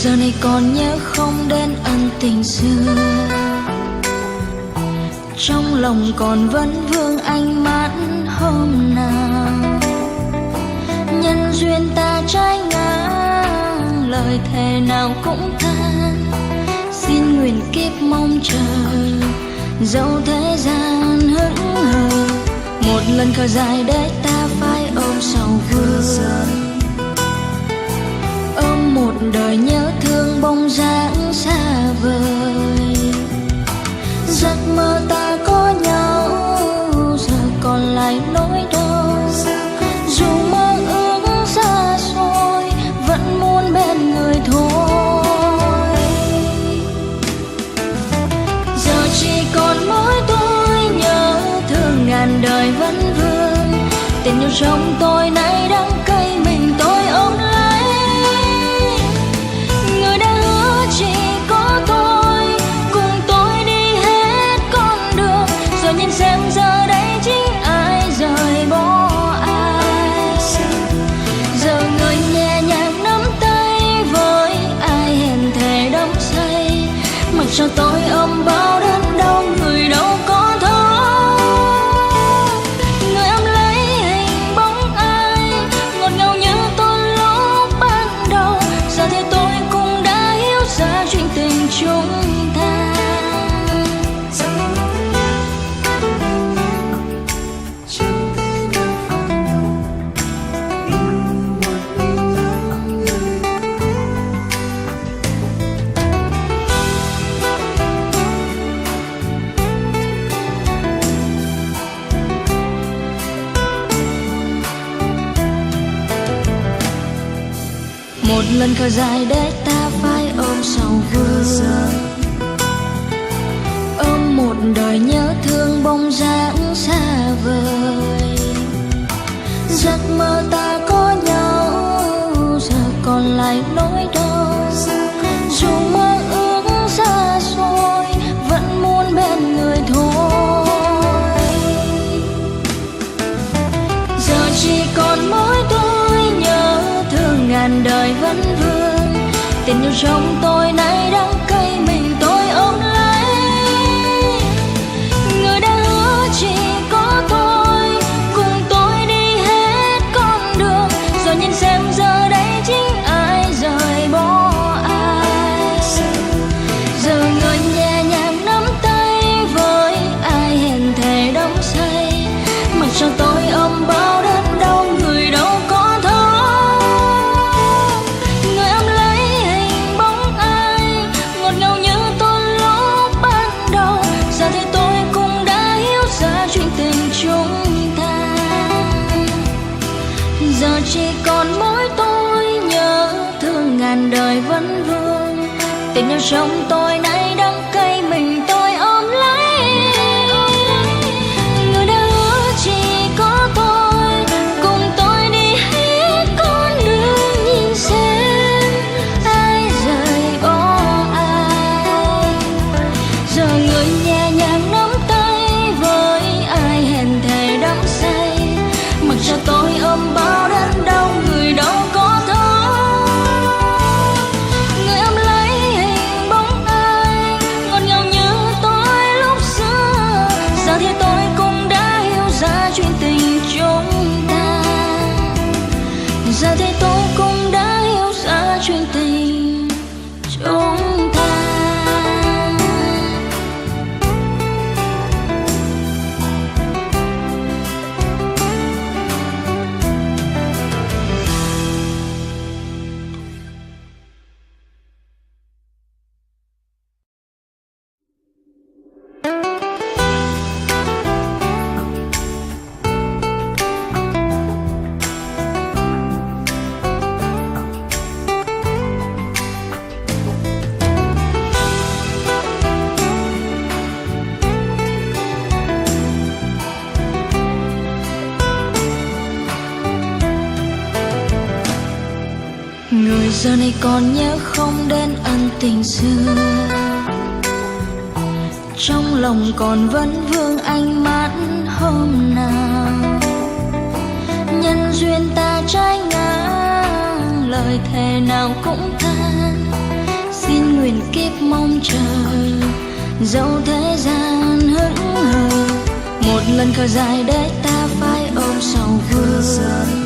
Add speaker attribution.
Speaker 1: giờ này còn nhớ không đến ân tình xưa, trong lòng còn vẫn vương ánh mắt hôm nào. Nhân duyên ta trái ngang, lời thề nào cũng than. Xin nguyện kiếp mong chờ, dẫu thế gian hững hờ. Một lần khờ dài để ta phải ôm sầu vương, ôm một đời nhớ thương bóng dáng xa vời. Giấc mơ ta có nhau, giờ còn lại nỗi đau. Dù mơ ước xa xôi, vẫn muốn bên người thôi. Giờ chỉ còn mỗi tôi nhớ thương ngàn đời vẫn vương. Tình yêu trong tôi nay đắng cay, mình tôi ôm lấy. Người đã hứa chỉ có tôi, cùng tôi đi hết con đường. Giờ nhìn xem giờ đây chính ai rời bỏ ai. Giờ người nhẹ nhàng nắm tay với ai hẹn thề đắm say. Mặc cho tôi ôm bao đớn đau, người đâu có thấu. Người ôm lấy hình bóng ai, ngọt ngào như tôi lúc ban đầu. Giờ thì tôi cũng đã hiểu ra chuyện tình chúng ta. Một lần khờ dài để ta phải ôm sầu vương, ôm một đời nhớ thương bóng dáng xa vời. Giấc mơ ta có nhau, giờ còn lại nỗi đau. Dù mơ ước xa xôi, vẫn muốn bên người thôi. Giờ chỉ còn mỗi tôi nhớ thương ngàn đời vẫn vương. Tình yêu trong tôi nay đắng cay, mình tôi ôm lấy. Người đã hứa chỉ có tôi, cùng tôi đi hết con đường. Giờ nhìn xem giờ đây chính ai rời bỏ ai. Giờ người nhẹ nhàng nắm tay với ai hẹn thề đắm say. Mặc cho tôi ôm bao đớn đau, người đâu có thấu. Người ôm lấy hình bóng ai, ngọt ngào như tôi lúc ban đầu. Giờ thì tôi cũng đã hiểu ra chuyện tình chúng ta. Giờ chỉ còn mỗi tôi nhớ thương ngàn đời vẫn vương. Tình yêu trong tôi nay đắng cay, mình tôi ôm lấy. Người đã hứa chỉ có tôi, cùng tôi đi hết con đường. Nhìn xem ai rời bỏ ai. Giờ người nhẹ nhàng nắm tay với ai hẹn thề đắm say. Mặc cho tôi ôm bao đớn đau, người đâu có thấu. Người ôm lấy hình bóng ai, ngọt ngào như tôi lúc xưa. Giờ thì tôi cũng đã hiểu ra chuyện tình chúng ta. Giờ thì tôi cũng đã hiểu ra chuyện tình chúng ta. Người giờ này còn nhớ không đến ân tình xưa, trong lòng còn vẫn vương ánh mắt hôm nào. Nhân duyên ta trái ngang, lời thề nào cũng than. mong chờ, dẫu thế gian hững hờ, một lần khờ dài để ta phải ôm sầu vương.